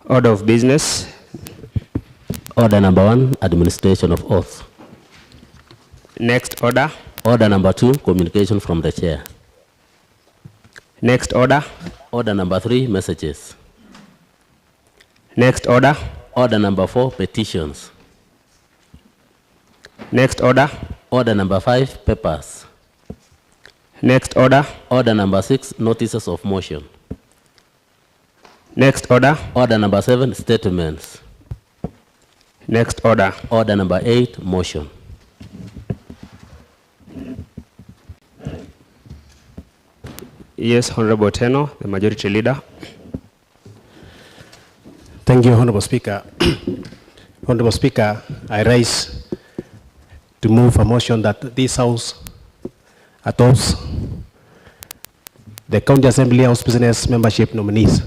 Order of business. Order number 1, administration of oath. Next order. Order number 2, communication from the chair. Next order. Order number 3, messages. Next order. Order number 4, petitions. Next order. Order number 5, papers. Next order. Order number 6, notices of motion. Next order. Order number 7, statements. Next order. Order number 8, motion. Yes, Honorable Teno, the Majority Leader. Thank you, Honorable Speaker. Honorable Speaker, I rise to move a motion that this House adopts the County Assembly House Business Membership nominees.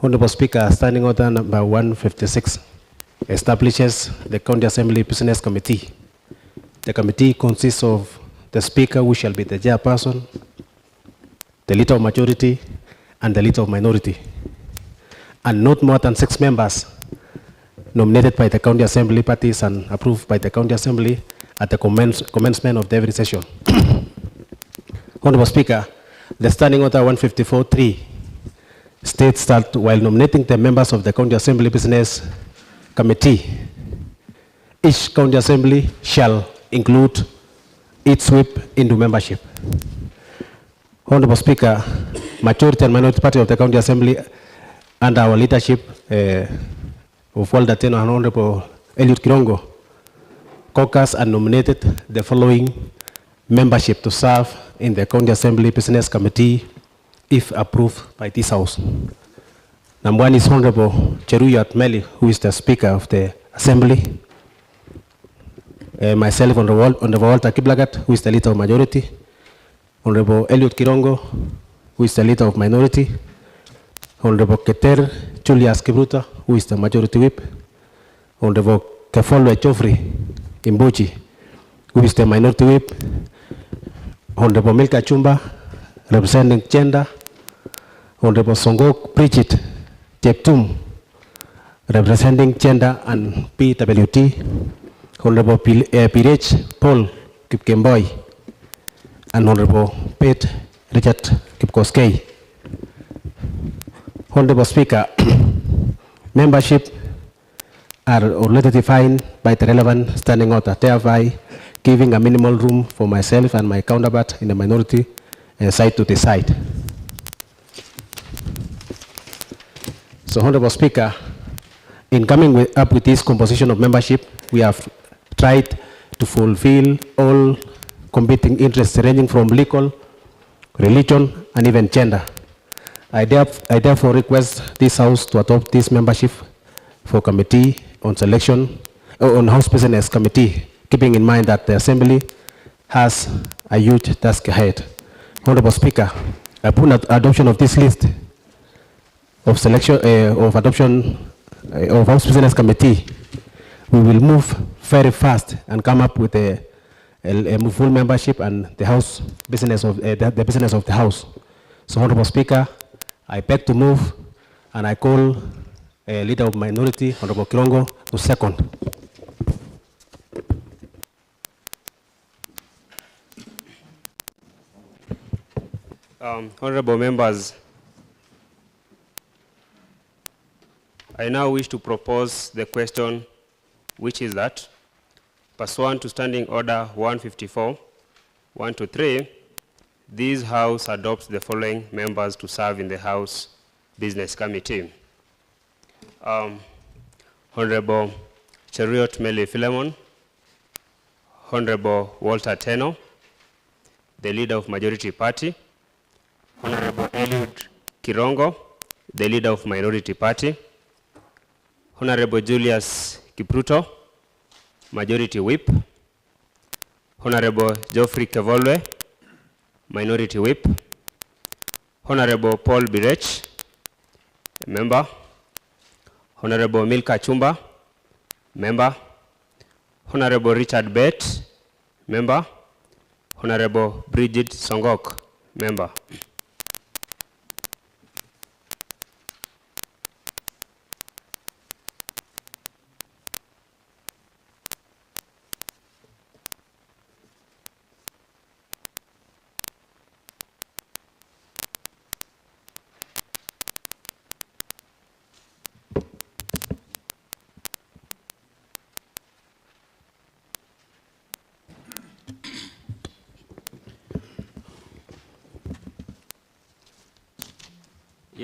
Honorable Speaker, Standing Order number 156 establishes the County Assembly Business Committee. The committee consists of the Speaker, who shall be the chairperson, the Leader of Majority, and the Leader of Minority, and not more than 6 members nominated by the County Assembly parties and approved by the County Assembly at the commencement of every session. Honorable Speaker, the Standing Order 154.3 states that while nominating the members of the County Assembly Business Committee, each County Assembly shall include its whip into membership. Honorable Speaker, Majority and Minority Party of the County Assembly under our leadership of Walter Teno and Honorable Eliud Kirongo caucus and nominated the following membership to serve in the County Assembly Business Committee if approved by this House. Number 1 is Honorable Cheruyot Meli, who is the Speaker of the Assembly. Myself, Honorable Walter Kiplagat, who is the Leader of Majority. Honorable Eliud Kirongo, who is the Leader of Minority. Honorable Keter Julius Kibruta, who is the Majority Whip. Honorable Kefolwe Geoffrey Imbuchi, who is the Minority Whip. Honorable Milka Chumba, representing Gender. Honorable Songok Bridget Jeptum, representing Gender and PWT. Honorable Pirech Paul Kipkemboi, and Honorable Pete Richard Kipkoskei. Honorable Speaker, membership are already defined by the relevant standing order, thereby giving a minimal room for myself and my counterpart in the minority side to decide. So, Honorable Speaker, in coming up with this composition of membership, we have tried to fulfill all competing interests ranging from legal, religion, and even gender. I therefore request this House to adopt this membership for Committee on Selection, on House Business Committee, keeping in mind that the Assembly has a huge task ahead. Honorable Speaker, upon adoption of this list of selection of adoption of House Business Committee, we will move very fast and come up with a full membership and the House business of the business of the House. So, Honorable Speaker, I beg to move, and I call Leader of Minority, Honorable Kirongo, to second. Honorable members, I now wish to propose the question, which is that, pursuant to Standing Order 154, 1 to 3, this House adopts the following members to serve in the House Business Committee. Honorable Cheruyot Meli Philemon, Honorable Walter Teno, the Leader of Majority Party, Honorable Eliud Kirongo, the Leader of Minority Party, Honorable Julius Kipruto, Majority Whip, Honorable Geoffrey Kevolwe, Minority Whip, Honorable Paul Birech, Member, Honorable Milka Chumba, Member, Honorable Richard Bett, Member, Honorable Bridget Songok, Member.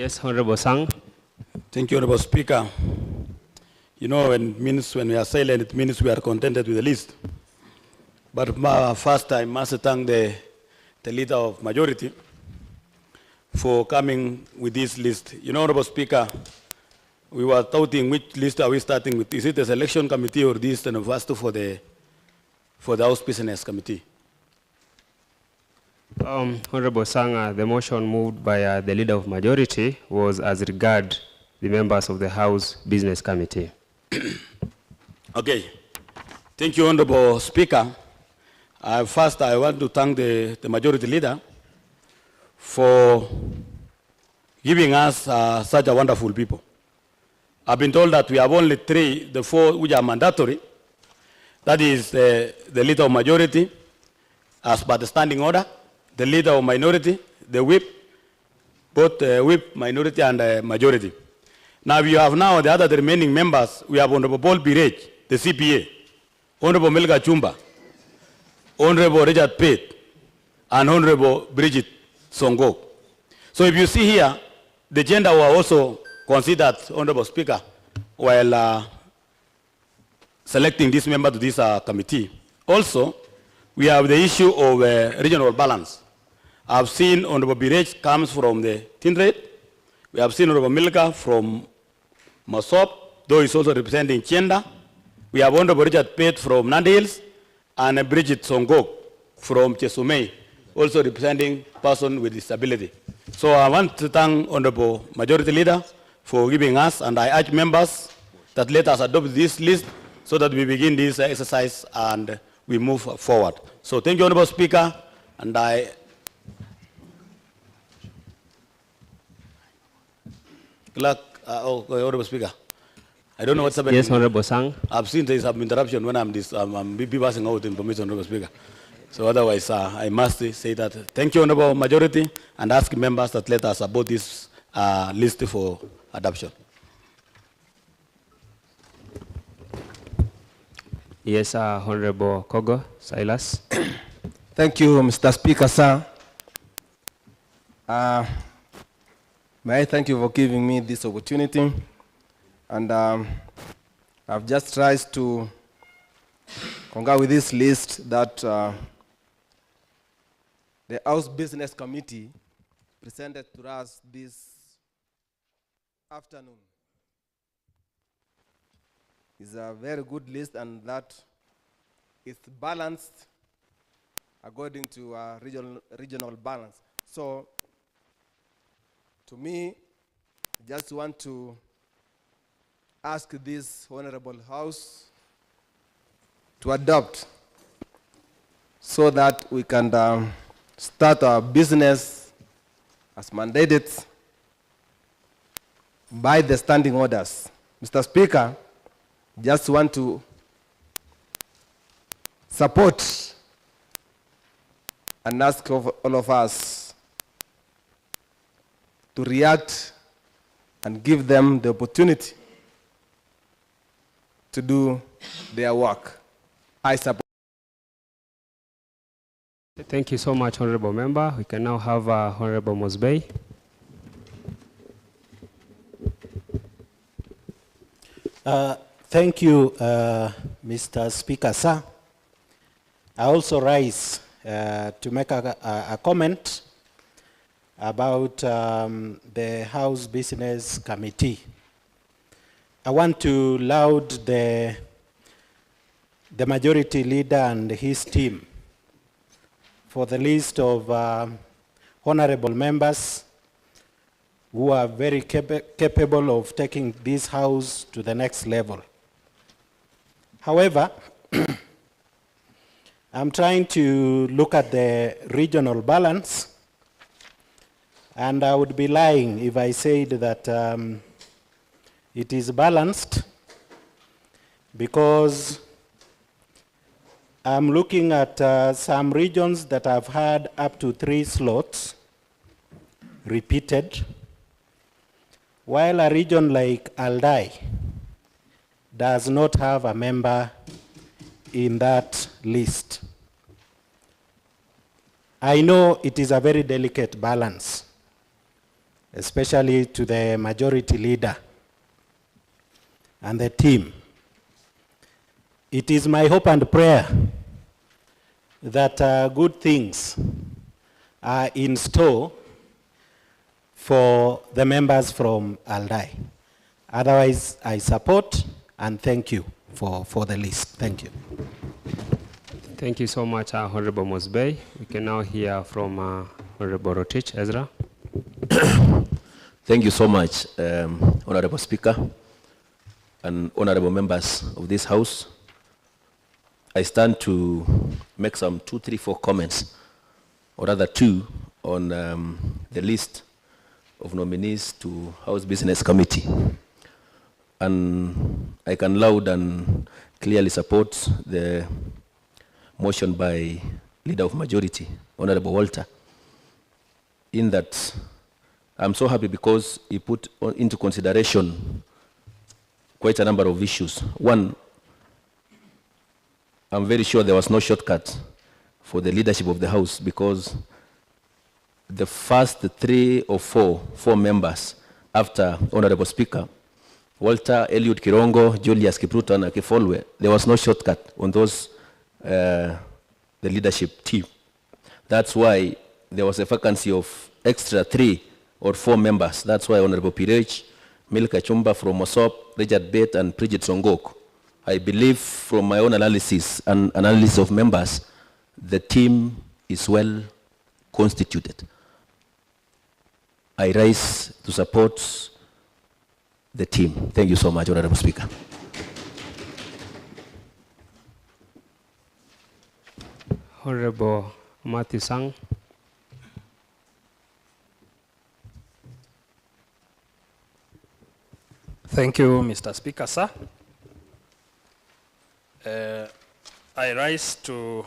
Yes, Honorable Sang. Thank you, Honorable Speaker. You know, when we are silent, it means we are contented with the list. But first, I must thank the leader of majority for coming with this list. You know, Honorable Speaker, we were doubting which list are we starting with. Is it the selection committee or this and first for the House Business Committee? Honorable Sang, the motion moved by the leader of majority was as regard the members of the House Business Committee. Okay. Thank you, Honorable Speaker. First, I want to thank the majority leader for giving us such a wonderful people. I've been told that we have only three, the four which are mandatory. That is the leader of majority, as per the standing order, the leader of minority, the whip, both whip, minority, and majority. Now we have now the remaining members. We have Honorable Paul Birej, the CPA, Honorable Melga Chumba, Honorable Richard Pate, and Honorable Bridget Songo. So if you see here, the gender were also considered, Honorable Speaker, while selecting this member to this committee. Also, we have the issue of regional balance. I've seen Honorable Birej comes from the Tindred. We have seen Honorable Milka from Masop, though he's also representing Chenda. We have Honorable Richard Pate from Nandi Hills, and Bridget Songok from Chesumei, also representing person with disability. So I want to thank Honorable Majority Leader for giving us, and I urge members that let us adopt this list so that we begin this exercise and we move forward. So thank you, Honorable Speaker, and Honorable Speaker, I don't know what's happening. Yes, Honorable Sang. I've seen there is some interruption when I'm passing out information, Honorable Speaker. So otherwise, I must say that thank you, Honorable Majority, and ask members that let us about this list for adoption. Yes, Honorable Kogo Silas. Thank you, Mr. Speaker, sir. May I thank you for giving me this opportunity. And I've just tried to concur with this list that the House Business Committee presented to us this afternoon. It's a very good list, and that is balanced according to regional balance. So, to me, I just want to ask this Honorable House to adopt so that we can start our business as mandated by the standing orders. Mr. Speaker, just want to support and ask of all of us to react and give them the opportunity to do their work. I support. Thank you so much, Honorable Member. We can now have Honorable Mosbey. Thank you, Mr. Speaker, sir. I also rise to make a comment about the House Business Committee. I want to laud the Majority Leader and his team for the list of honorable members who are very capable of taking this House to the next level. However, I'm trying to look at the regional balance, and I would be lying if I said that it is balanced, because I'm looking at some regions that have had up to 3 slots repeated, while a region like Aldai does not have a member in that list. I know it is a very delicate balance, especially to the majority leader and the team. It is my hope and prayer that good things are in store for the members from Aldai. Otherwise, I support and thank you for the list. Thank you. Thank you so much, Honorable Mosbey. We can now hear from Honorable Rotich Ezra. Thank you so much, Honorable Speaker and honorable members of this House. I stand to make some 2, 3, 4 comments, or rather 2, on the list of nominees to House Business Committee. And I can loud and clearly support the motion by Leader of Majority, Honorable Walter, in that I'm so happy because he put into consideration quite a number of issues. One, I'm very sure there was no shortcut for the leadership of the House, because the first 3 or 4 members after Honorable Speaker, Walter, Eliud Kirongo, Julius Kipruto, and Akifolwe, there was no shortcut on those, the leadership team. That's why there was a vacancy of extra 3 or 4 members. That's why Honorable Pirech, Milka Chumba from Mosop, Richard Bate, and Bridget Songok. I believe from my own analysis and analysis of members, the team is well constituted. I rise to support the team. Thank you so much, Honorable Speaker. Honorable Matthew Sang. Thank you, Mr. Speaker, sir. I rise to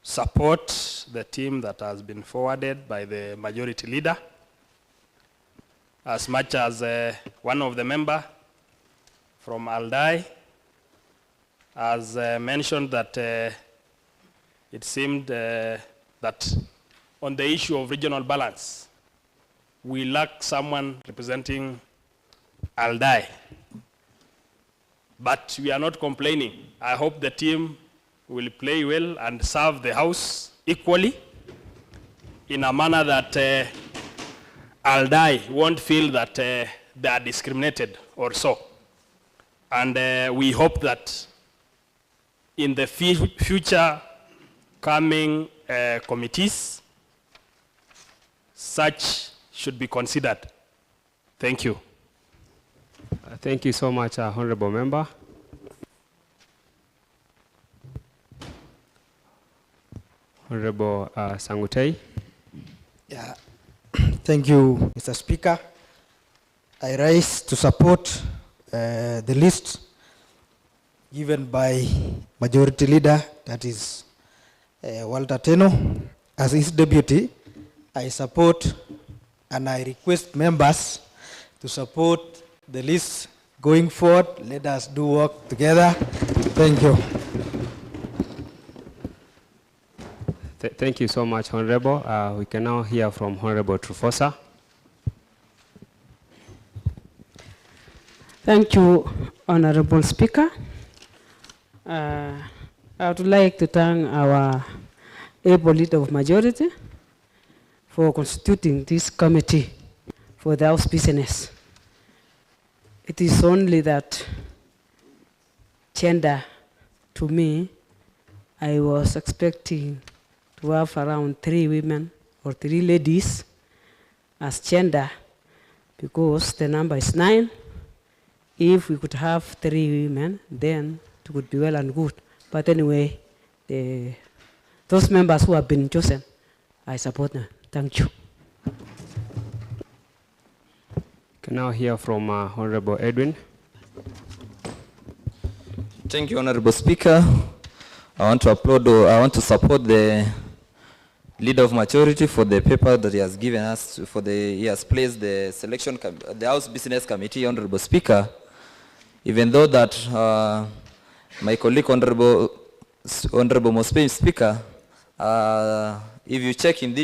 support the team that has been forwarded by the majority leader, as much as one of the member from Aldai has mentioned that it seemed that on the issue of regional balance, we lack someone representing Aldai. But we are not complaining. I hope the team will play well and serve the House equally in a manner that Aldai won't feel that they are discriminated or so. And we hope that in the future coming committees, such should be considered. Thank you. Thank you so much, Honorable Member. Honorable Sangutei. Yeah. Thank you, Mr. Speaker. I rise to support the list given by Majority Leader, that is Walter Teno. As his deputy, I support and I request members to support the list going forward. Let us do work together. Thank you. Thank you so much, Honorable. We can now hear from Honorable Trufosa. Thank you, Honorable Speaker. I would like to thank our able leader of majority for constituting this committee for the House business. It is only that gender, to me, I was expecting to have around 3 women or 3 ladies as gender, because the number is 9. If we could have 3 women, then it would be well and good. But anyway, those members who have been chosen, I support them. Thank you. Can now hear from Honorable Edwin. Thank you, Honorable Speaker. I want to applaud, or I want to support the Leader of Majority for the paper that he has given us, he has placed the selection, the House Business Committee, Honorable Speaker. Even though that my colleague, Honorable Mosbey, Speaker, if you check in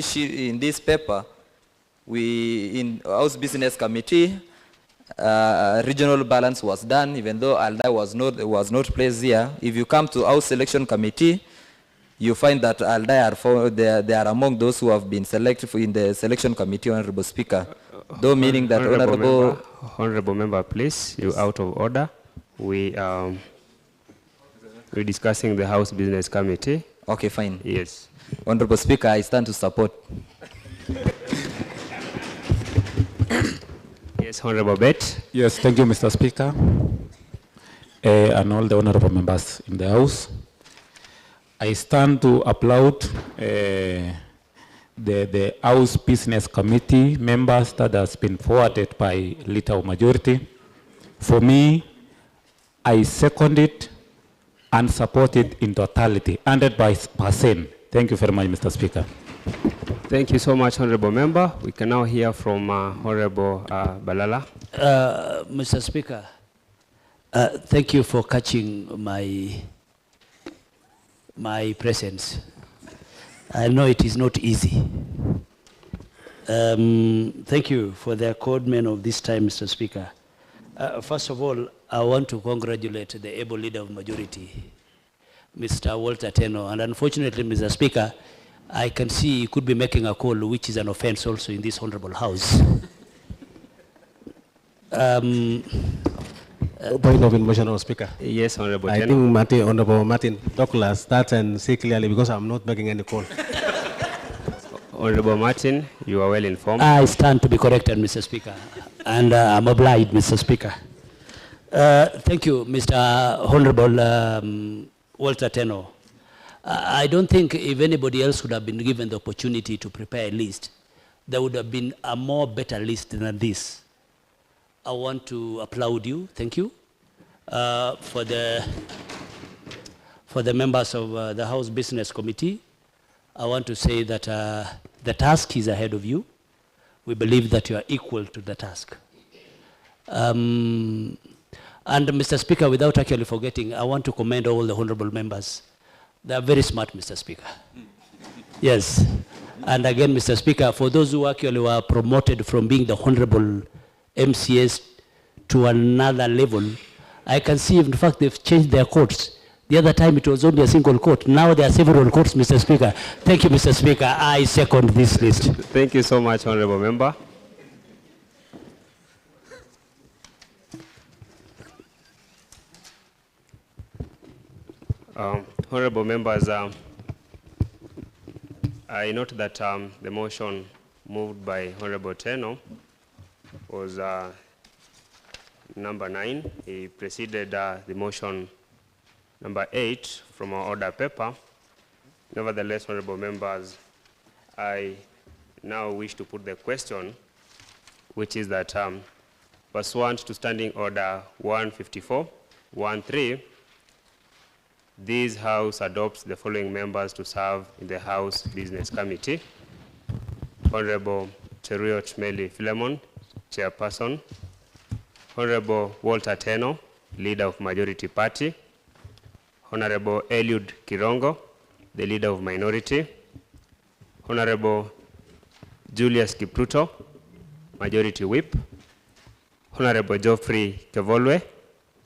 this paper, we, in House Business Committee, regional balance was done, even though Aldai was not placed here. If you come to House Selection Committee, you find that Aldai they are among those who have been selected in the Selection Committee, Honorable Speaker. Though meaning that Honorable member, please, you're out of order. We're discussing the House Business Committee. Okay, fine. Yes. Honorable Speaker, I stand to support. Yes, Honorable Bet. Yes, thank you, Mr. Speaker, and all the honorable members in the House. I stand to applaud the House Business Committee members that has been forwarded by leader of majority. For me, I second it and support it in totality, 100%. Thank you very much, Mr. Speaker. Thank you so much, Honorable Member. We can now hear from Honorable Balala. Mr. Speaker, thank you for catching my presence. I know it is not easy. Thank you for the accordment of this time, Mr. Speaker. First of all, I want to congratulate the able leader of majority, Mr. Walter Teno. And unfortunately, Mr. Speaker, I can see he could be making a call which is an offense also in this honorable House. Point of motion, Honorable Speaker. Yes, Honorable I Teno. think Honorable Martin Douglas, that and say clearly because I'm not making any call. Honorable Martin, you are well informed. I stand to be corrected, Mr. Speaker, and I'm obliged, Mr. Speaker. Thank you, Mr. Honorable Walter Teno. I don't think if anybody else would have been given the opportunity to prepare a list, there would have been a more better list than this. I want to applaud you, thank you, for the members of the House Business Committee. I want to say that the task is ahead of you. We believe that you are equal to the task. And Mr. Speaker, without actually forgetting, I want to commend all the honorable members. They are very smart, Mr. Speaker. Yes. And again, Mr. Speaker, for those who actually were promoted from being the honorable MCS to another level, I can see, in fact, they've changed their courts. The other time it was only a single court. Now there are several courts, Mr. Speaker. Thank you, Mr. Speaker. I second this list. Thank you so much, Honorable Member. Honorable members, I note that the motion moved by Honorable Teno was number 9. He preceded the motion number 8 from our order paper. Nevertheless, honorable members, I now wish to put the question, which is that pursuant to Standing Order 154-13, this House adopts the following members to serve in the House Business Committee. Honorable Cheruiyot Meli Philemon, Chairperson. Honorable Walter Teno, Leader of Majority Party. Honorable Eliud Kirongo, the Leader of Minority. Honorable Julius Kipruto, Majority Whip. Honorable Geoffrey Kevolwe,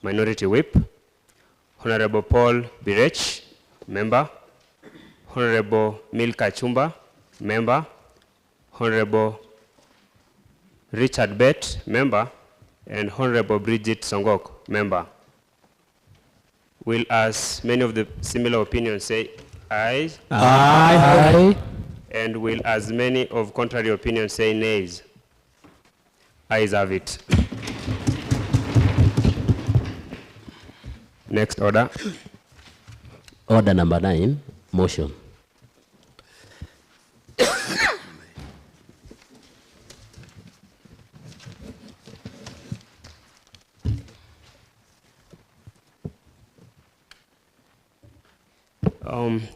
Minority Whip. Honorable Paul Birech, Member. Honorable Milka Chumba, Member. Honorable Richard Bett, Member. And Honorable Bridget Songok, Member. Will as many of the similar opinions say aye? Aye. And will as many of contrary opinions say nays? Ayes have it. Next order. Order number 9, motion.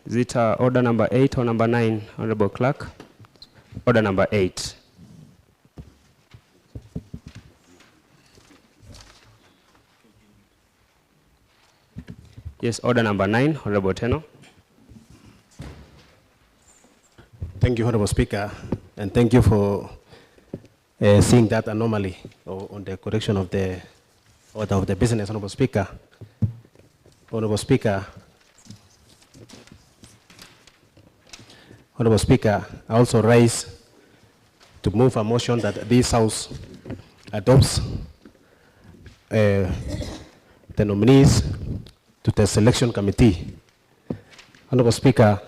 Is it order number 8 or number 9, Honorable Clerk? Order number 8. Yes, order number 9, Honorable Teno. Thank you, Honorable Speaker, and thank you for seeing that anomaly on the correction of the order of the business, Honorable Speaker. Honorable Speaker, I also rise to move a motion that this House adopts the nominees to the selection committee. Honorable Speaker,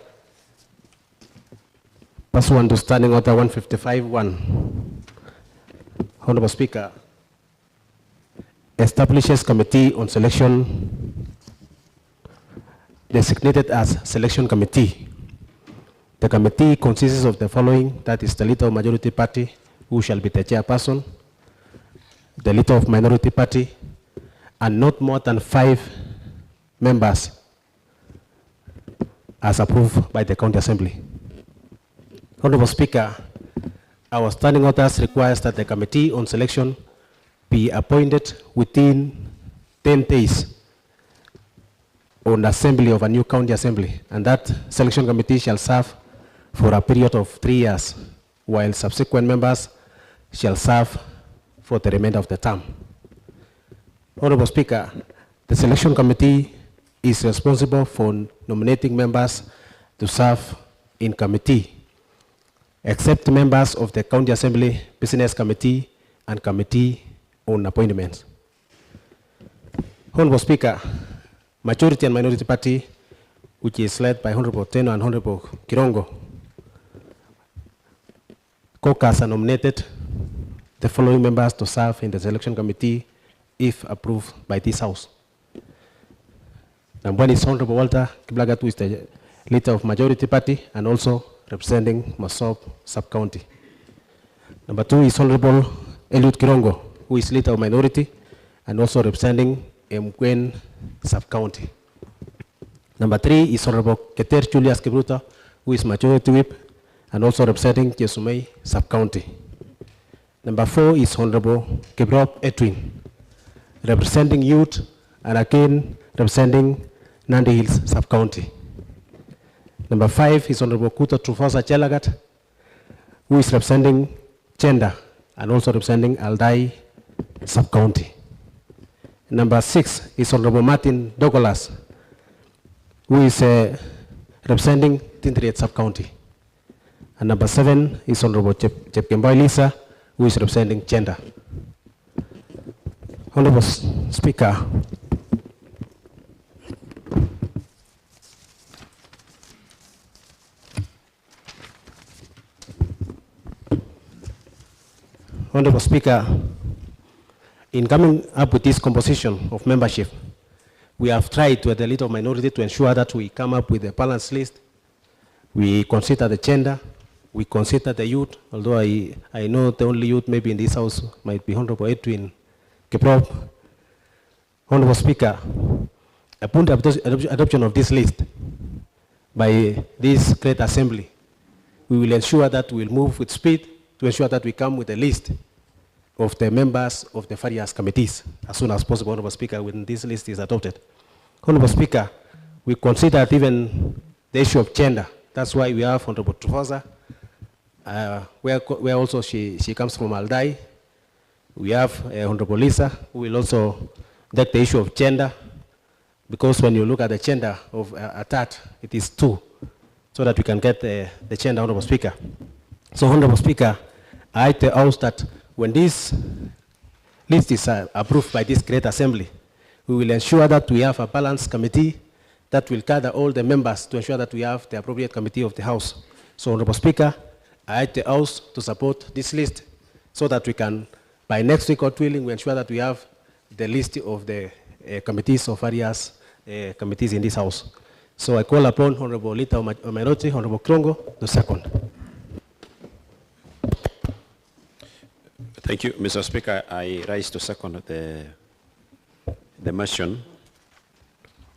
pursuant to Standing Order 155-1, Honorable Speaker, establishes committee on selection designated as selection committee. The committee consists of the following: that is the leader of majority party, who shall be the chairperson, the leader of minority party, and not more than 5 members as approved by the County Assembly. Honorable Speaker, our standing orders requires that the committee on selection be appointed within 10 days on assembly of a new county assembly, and that selection committee shall serve for a period of 3 years, while subsequent members shall serve for the remainder of the term. Honorable Speaker, the selection committee is responsible for nominating members to serve in committee, except members of the County Assembly Business Committee and Committee on Appointments. Honorable Speaker, Majority and Minority Party, which is led by Honorable Teno and Honorable Kirongo, caucus are nominated the following members to serve in the selection committee if approved by this House. Number 1 is Honorable Walter Kiblagat, who is the leader of Majority Party and also representing Masop Sub-County. Number 2 is Honorable Eliud Kirongo, who is leader of Minority and also representing Mkwen Sub-County. Number 3 is Honorable Keter Julius Kibruta, who is Majority Whip and also representing Jesumei Sub-County. Number 4 is Honorable Kibrop Edwin, representing Youth and again representing Nandi Hills Sub-County. Number 5 is Honorable Kuta Trufosa Chelagat, who is representing Chenda and also representing Aldai Sub-County. Number 6 is Honorable Martin Douglas, who is representing Tindriet Sub-County. And number 7 is Honorable Chepkemboy Lisa, who is representing Chenda. Honorable Speaker, Honorable Speaker, in coming up with this composition of membership, we have tried with the leader of minority to ensure that we come up with a balanced list. We consider the gender, we consider the youth, although I know the only youth maybe in this House might be Honorable Edwin Kiprop. Honorable Speaker, upon the adoption of this list by this great assembly, we will ensure that we will move with speed to ensure that we come with a list of the members of the various committees as soon as possible, Honorable Speaker, when this list is adopted. Honorable Speaker, we consider even the issue of gender. That's why we have Honorable Trufosa, where also she comes from Aldai. We have Honorable Lisa, who will also take the issue of gender, because when you look at the gender of a TAT, it is 2, so that we can get the gender, Honorable Speaker. So, Honorable Speaker, I tell us that when this list is approved by this great assembly, we will ensure that we have a balanced committee that will gather all the members to ensure that we have the appropriate committee of the House. So, Honorable Speaker, I urge the House to support this list so that we can, by next week, God willing, we ensure that we have the list of the committees of various committees in this House. So I call upon Honorable Leader of Minority, Honorable Krongo, to second. Thank you, Mr. Speaker. I rise to second the motion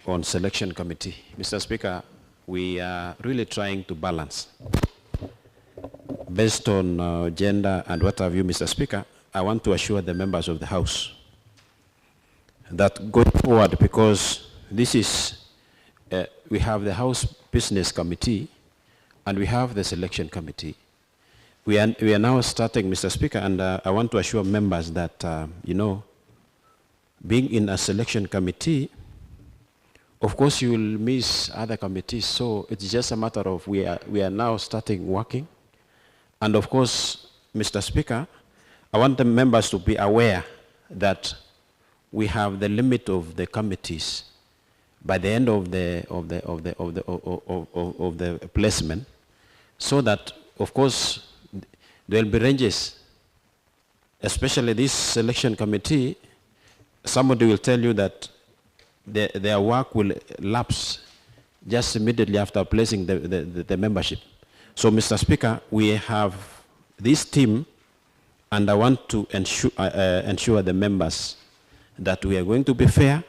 on selection committee. Mr. Speaker, we are really trying to balance. Based on gender and what have you, Mr. Speaker, I want to assure the members of the House that going forward, because this is, we have the House Business Committee and we have the Selection Committee. we are now starting, Mr. Speaker, and I want to assure members that, you know, being in a selection committee, of course you will miss other committees, so it's just a matter of we are now starting working. And of course, Mr. Speaker, I want the members to be aware that we have the limit of the committees by the end of the placement, so that, of course, there will be ranges, especially this selection committee. Somebody will tell you that their work will lapse just immediately after placing the membership. So, Mr. Speaker, we have this team, and I want to ensure the members that we are going to be fair,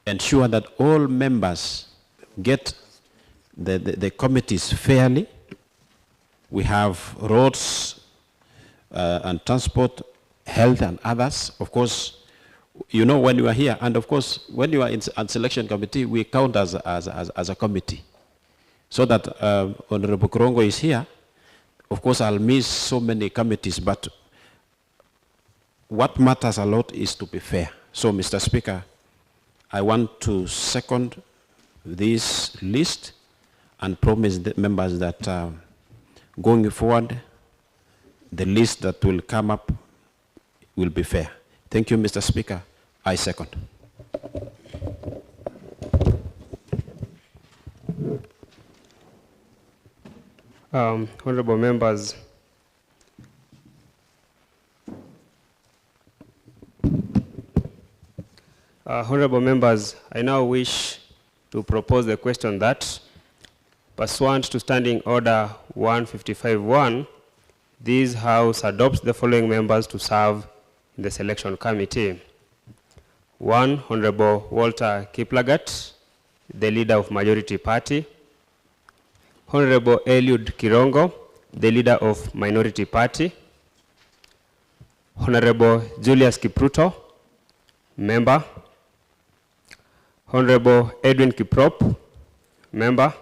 ensure that all members get the committees fairly. We have roads and transport, health and others. Of course, you know when you are here, and of course, when you are in a selection committee, we count as a committee. So that Honorable Korongo is here. Of course, I'll miss so many committees, but what matters a lot is to be fair. So, Mr. Speaker, I want to second this list and promise the members that going forward, the list that will come up will be fair. Thank you, Mr. Speaker. I second. Honorable members, honorable members, I now wish to propose the question that, pursuant to Standing Order 155.1, this House adopts the following members to serve in the selection committee. 1, Honorable Walter Kiplagat, the leader of Majority Party. Honorable Eliud Kirongo, the leader of Minority Party. Honorable Julius Kipruto, member. Honorable Edwin Kiprop, member.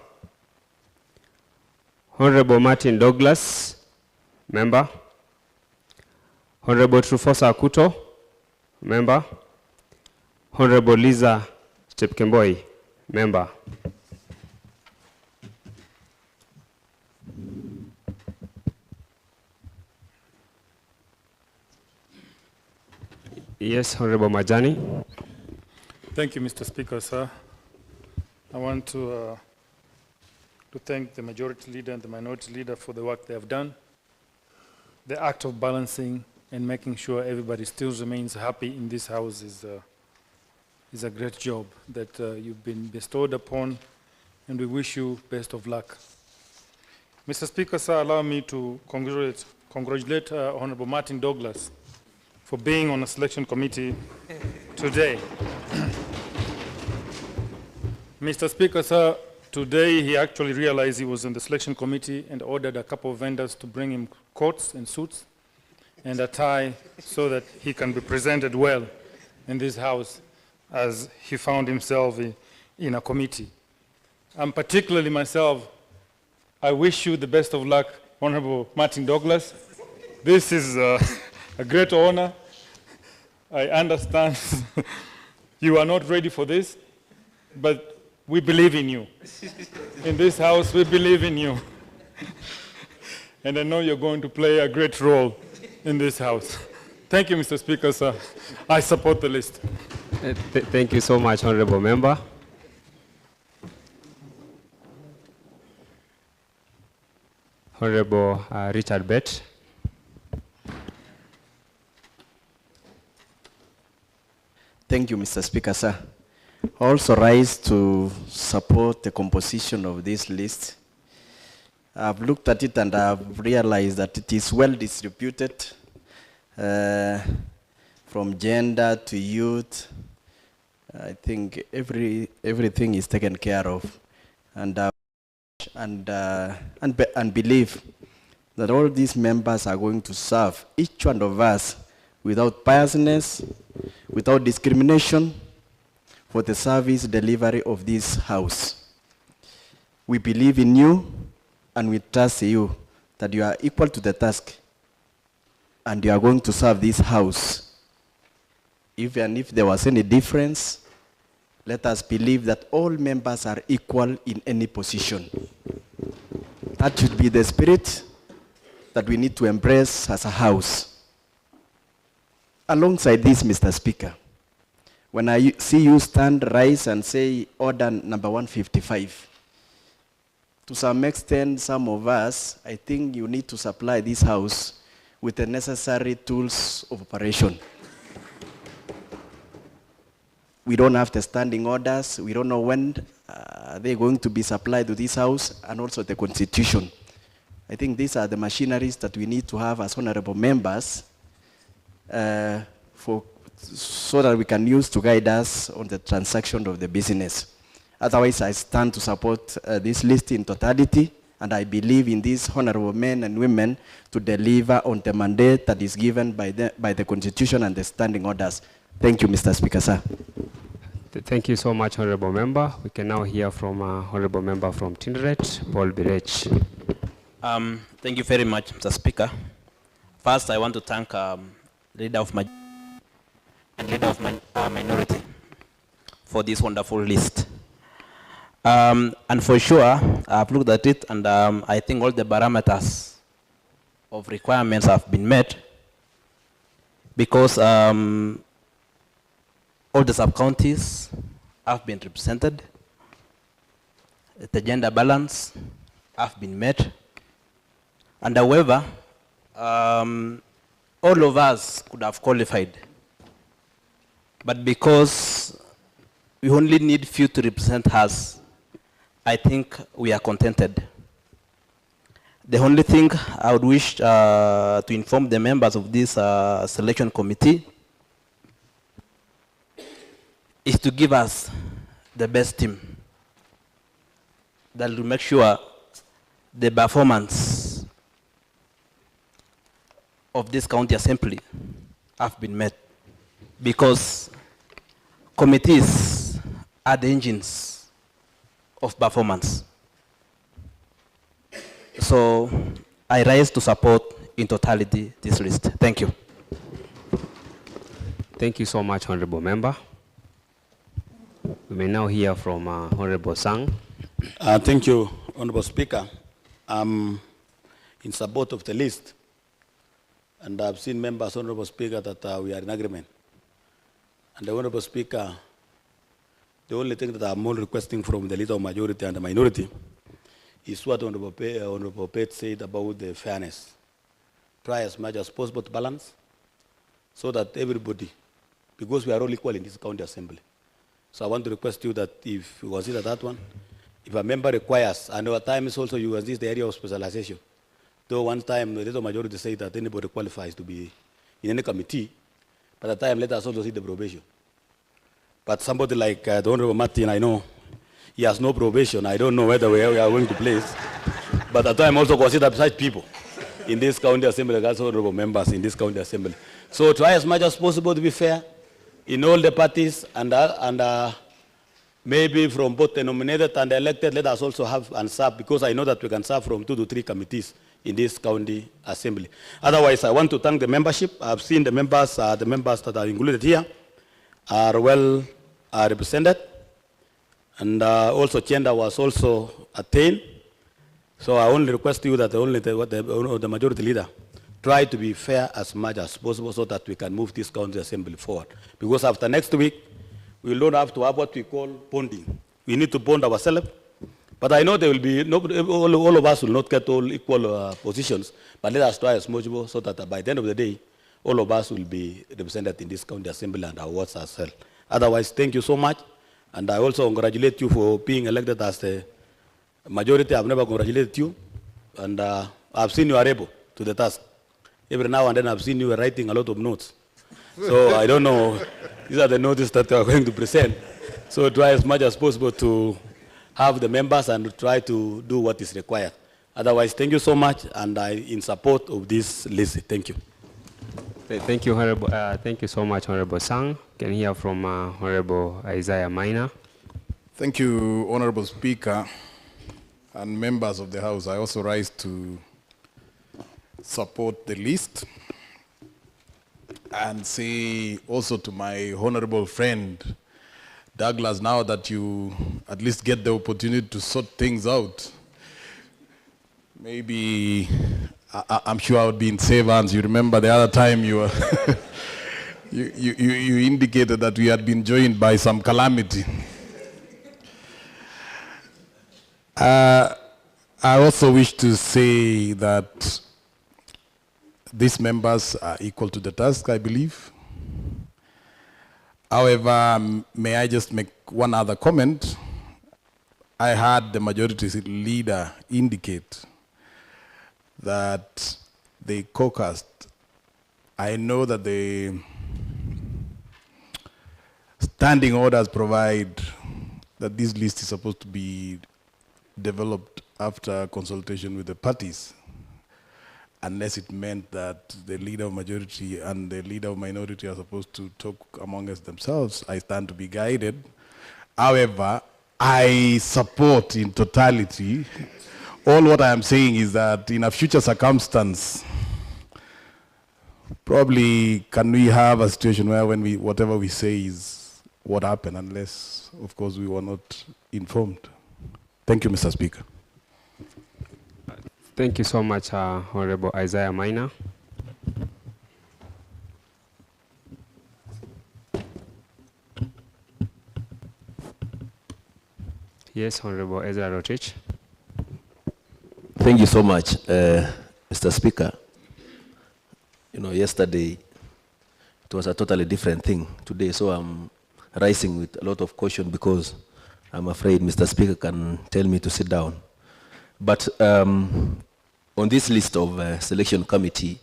Honorable Martin Douglas, member. Honorable Trufosa Akuto, member. Honorable Liza Chepkemboi, member. Yes, Honorable Majani. Thank you, Mr. Speaker, sir. I want to thank the Majority Leader and the Minority Leader for the work they have done. The act of balancing and making sure everybody still remains happy in this House is a great job that you've been bestowed upon, and we wish you best of luck. Mr. Speaker, sir, allow me to congratulate Honorable Martin Douglas for being on a selection committee today. Mr. Speaker, sir, today he actually realized he was in the selection committee and ordered a couple of vendors to bring him coats and suits and a tie so that he can be presented well in this House as he found himself in a committee. And particularly myself, I wish you the best of luck, Honorable Martin Douglas. This is a great honor. I understand you are not ready for this, but we believe in you. In this House, we believe in you. And I know you're going to play a great role in this House. Thank you, Mr. Speaker, sir. I support the list. Thank you so much, Honorable Member. Honorable Richard Bett. Thank you, Mr. Speaker, sir. I also rise to support the composition of this list. I've looked at it and I've realized that it is well distributed from gender to youth. I think everything is taken care of, and believe that all these members are going to serve each one of us without biasness, without discrimination, for the service delivery of this House. We believe in you and we trust you that you are equal to the task and you are going to serve this house. Even if there was any difference, let us believe that all members are equal in any position. That should be the spirit that we need to embrace as a house. Alongside this, Mr. Speaker, when I see you stand, rise and say order number 155, to some extent, some of us, I think you need to supply this house with the necessary tools of operation. We don't have the standing orders. We don't know when they're going to be supplied to this house, and also the constitution. I think these are the machineries that we need to have as honorable members so that we can use to guide us on the transaction of the business. Otherwise, I stand to support this list in totality, and I believe in these honorable men and women to deliver on the mandate that is given by the Constitution and the standing orders. Thank you, Mr. Speaker, sir. Thank you so much, Honorable Member. We can now hear from Honorable Member from Tinderet, Paul Birech. Thank you very much, Mr. Speaker. First, I want to thank the leader of my minority for this wonderful list. And for sure, I've looked at it, and I think all the parameters of requirements have been met, because all the sub-counties have been represented, the gender balance have been met, and however, all of us could have qualified, but because we only need few to represent us, I think we are contented. The only thing I would wish to inform the members of this selection committee is to give us the best team that will make sure the performance of this county assembly have been met, because committees are the engines of performance. So I rise to support in totality this list. Thank you. Thank you so much, Honorable Member. We may now hear from Honorable Sang. Thank you, Honorable Speaker. I'm in support of the list, and I've seen members, Honorable Speaker, that we are in agreement. And the Honorable Speaker, the only thing that I'm all requesting from the leader of majority and the minority is what Honorable Pate said about the fairness. Try as much as possible to balance so that everybody, because we are all equal in this county assembly. So I want to request you that if you consider that one, if a member requires, and at times also you exist the area of specialization. Though one time the leader of majority said that anybody qualifies to be in any committee, but at the time let us also see the probation. But somebody like the Honorable Martin, I know he has no probation. I don't know whether we are going to place. But at the time also consider such people in this county assembly, as honorable members in this county assembly. So try as much as possible to be fair in all the parties, and maybe from both the nominated and the elected, let us also have and serve, because I know that we can serve from 2 to 3 committees in this county assembly. Otherwise, I want to thank the membership. I've seen the members that are included here are well represented, and also gender was also attained. So I only request you that the majority leader try to be fair as much as possible so that we can move this county assembly forward. Because after next week, we will not have to have what we call bonding. We need to bond ourselves. But I know there will be, all of us will not get all equal positions, but let us try as much as possible so that by the end of the day, all of us will be represented in this county assembly and our wards as well. Otherwise, thank you so much. And I also congratulate you for being elected as the majority. I've never congratulated you. And I've seen you are able to the task. Every now and then I've seen you writing a lot of notes. So I don't know, these are the notes that we are going to present. So try as much as possible to have the members and try to do what is required. Otherwise, thank you so much, and I'm in support of this list. Thank you. Thank you, Honorable. Thank you so much, Honorable Sang. Can hear from Honorable Isaiah Minor. Thank you, Honorable Speaker and members of the House. I also rise to support the list and say also to my honorable friend, Douglas, now that you at least get the opportunity to sort things out, maybe I'm sure I would be in safe hands. You remember the other time you were you indicated that we had been joined by some calamity. I also wish to say that these members are equal to the task, I believe. However, may I just make one other comment? I heard the majority leader indicate that they caucused. I know that the standing orders provide that this list is supposed to be developed after consultation with the parties, unless it meant that the leader of majority and the leader of minority are supposed to talk amongst themselves. I stand to be guided. However, I support in totality. All what I am saying is that in a future circumstance, probably can we have a situation where when whatever we say is what happened, unless, of course, we were not informed. Thank you, Mr. Speaker. Thank you so much, Honorable Isaiah Maina. Yes, Honorable Ezra Rotich. Thank you so much, Mr. Speaker. You know, yesterday it was a totally different thing. Today, so I'm rising with a lot of caution because I'm afraid Mr. Speaker can tell me to sit down. But on this list of selection committee,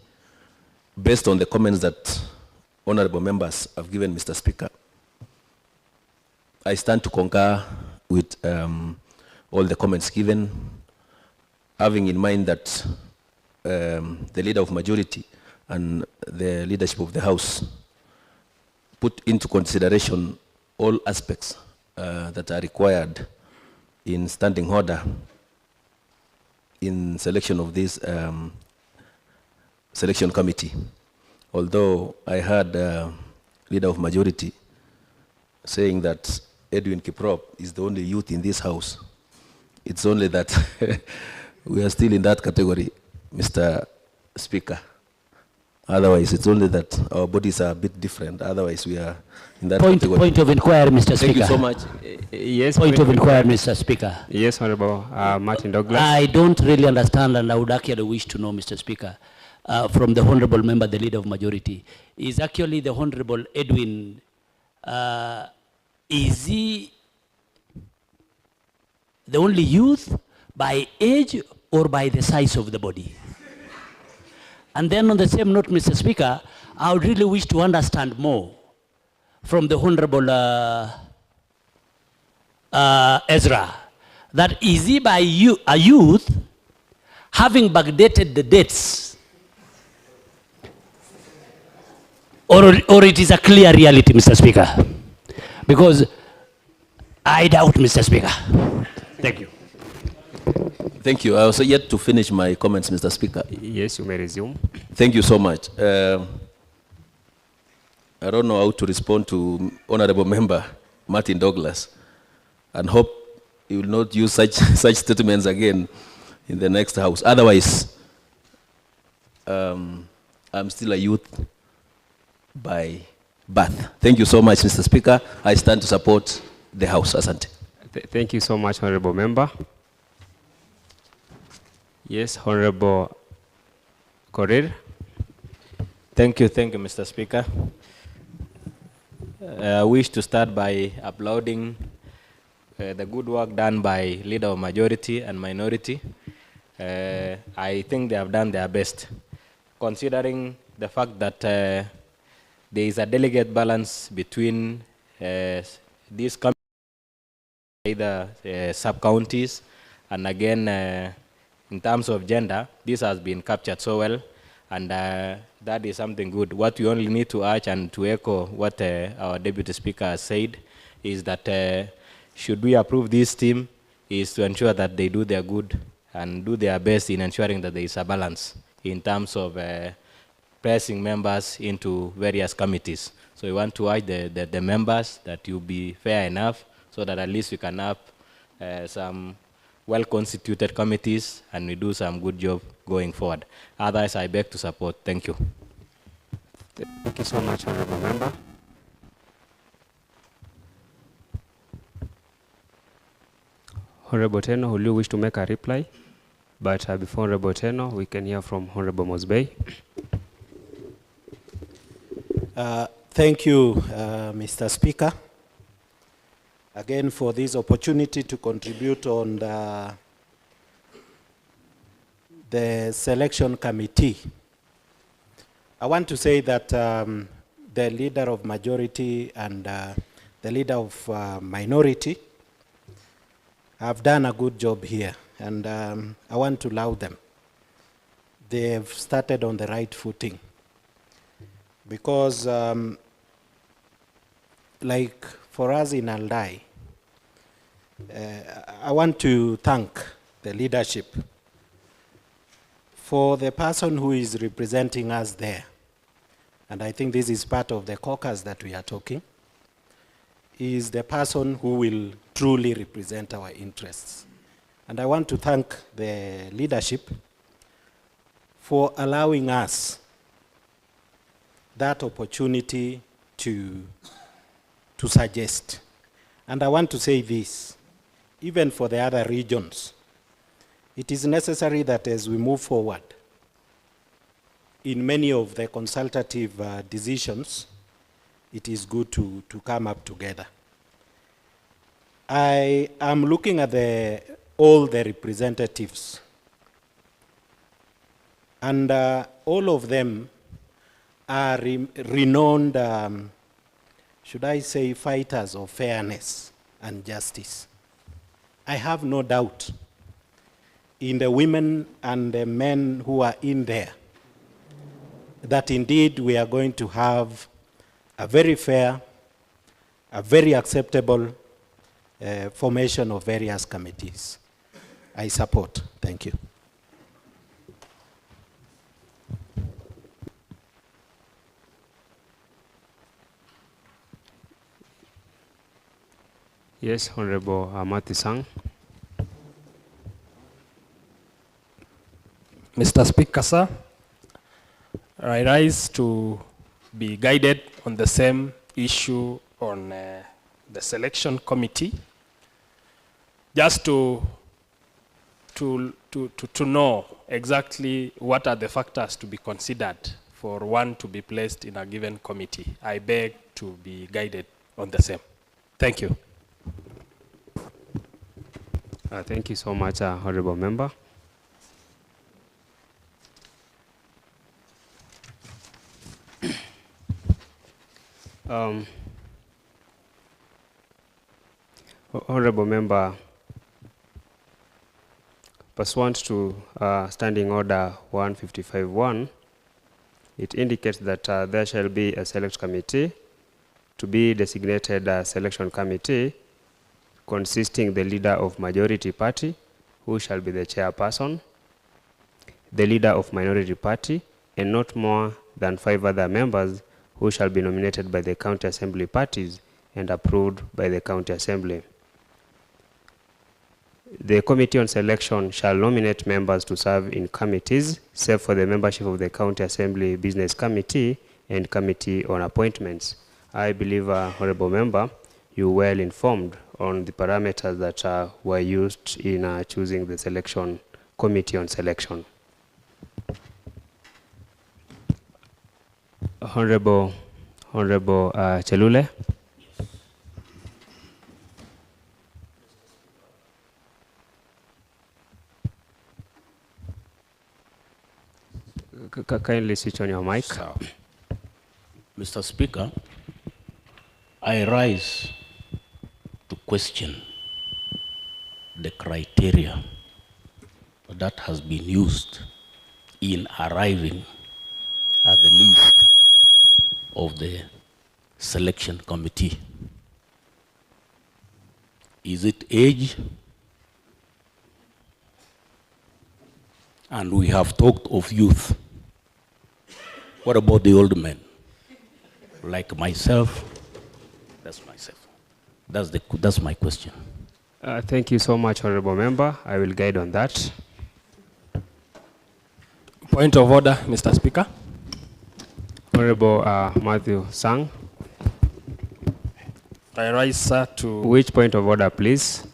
based on the comments that honorable members have given Mr. Speaker, I stand to concur with all the comments given, having in mind that the leader of majority and the leadership of the House put into consideration all aspects that are required in standing order in selection of this selection committee. Although I heard leader of majority saying that Edwin Kiprop is the only youth in this House. It's only that we are still in that category, Mr. Speaker. Otherwise, it's only that our bodies are a bit different. Otherwise, we are in that category. Point of inquiry, Mr. Speaker. Thank you so much. Yes. Point of inquiry, Mr. Speaker. Yes, Honorable Martin Douglas. I don't really understand, and I would actually wish to know, Mr. Speaker, from the honorable member, the leader of majority, is actually the honorable Edwin, is he the only youth by age or by the size of the body? And then on the same note, Mr. Speaker, I would really wish to understand more from the honorable Ezra, that is he by a youth having backdated the dates, or it is a clear reality, Mr. Speaker? Because I doubt, Mr. Speaker. Thank you. Thank you. I also yet to finish my comments, Mr. Speaker. Yes, you may resume. Thank you so much. I don't know how to respond to honorable member Martin Douglas, and hope he will not use such statements again in the next House. Otherwise, I'm still a youth by birth. Thank you so much, Mr. Speaker. I stand to support the House. Asante. Thank you so much, honorable member. Yes, Honorable Korir. Thank you, Mr. Speaker. I wish to start by applauding the good work done by leader of majority and minority. I think they have done their best, considering the fact that there is a delicate balance between these either sub-counties, and again, in terms of gender, this has been captured so well, and that is something good. What we only need to urge and to echo what our Deputy Speaker has said is that should we approve this team, is to ensure that they do their good and do their best in ensuring that there is a balance in terms of pressing members into various committees. So we want to urge the members that you be fair enough so that at least we can have some well-constituted committees and we do some good job going forward. Otherwise, I beg to support. Thank you. Thank you so much, Honorable Member. Honorable Teno, will you wish to make a reply? But before Honorable Teno, we can hear from Honorable Mosbey. Thank you, Mr. Speaker, again for this opportunity to contribute on the selection committee. I want to say that the leader of majority and the leader of minority have done a good job here, and I want to allow them. They've started on the right footing. Because like for us in Aldai, I want to thank the leadership for the person who is representing us there. And I think this is part of the caucus that we are talking, is the person who will truly represent our interests. And I want to thank the leadership for allowing us that opportunity to suggest. And I want to say this, even for the other regions, it is necessary that as we move forward in many of the consultative decisions, it is good to come up together. I am looking at all the representatives, and all of them are renowned, should I say, fighters of fairness and justice. I have no doubt in the women and the men who are in there that indeed we are going to have a very fair, a very acceptable formation of various committees. I support. Thank you. Yes, Honorable Amati Sang. Mr. Speaker, sir, I rise to be guided on the same issue on the selection committee, just to know exactly what are the factors to be considered for one to be placed in a given committee. I beg to be guided on the same. Thank you. Thank you so much, Honorable Member. Honorable Member, pursuant to Standing Order 155.1, it indicates that there shall be a select committee to be designated a selection committee consisting the leader of majority party, who shall be the chairperson, the leader of minority party, and not more than 5 other members who shall be nominated by the county assembly parties and approved by the county assembly. The committee on selection shall nominate members to serve in committees, save for the membership of the county assembly business committee and committee on appointments. I believe, Honorable Member, you well informed on the parameters that were used in choosing the selection committee on selection. Honorable Chelule. Kindly switch on your mic. Mr. Speaker, I rise to question the criteria that has been used in arriving at the list of the selection committee. Is it age? and we have talked of youth. What about the old men? Like myself, that's myself. That's my question. Thank you so much, Honorable Member. I will guide on that. Point of order, Mr. Speaker. Honorable Matthew Sang. I rise, sir, to... Which point of order, please?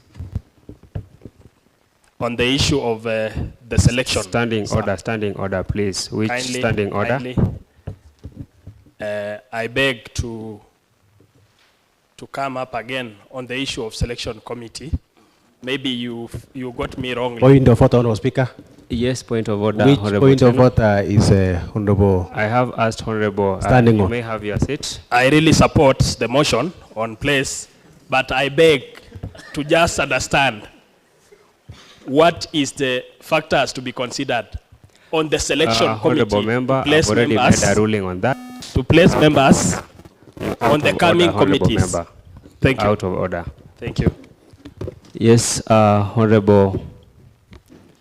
On the issue of the selection. Standing order, please. Which Kindly, standing order? kindly, I beg to come up again on the issue of selection committee. Maybe you got me wrongly. Point of order, Honorable Speaker. Yes, point of order. Which Honorable point of Chairman. order is Honorable? I have asked Honorable. Standing you on. may have your seat. I really support the motion on place, but I beg to just understand what is the factors to be considered on the selection committee. Honorable Member, to place I've already members, made a ruling on that. to place members on the Out of coming order, Honorable committees. Member. Thank you. Out of order. Thank you. Yes, Honorable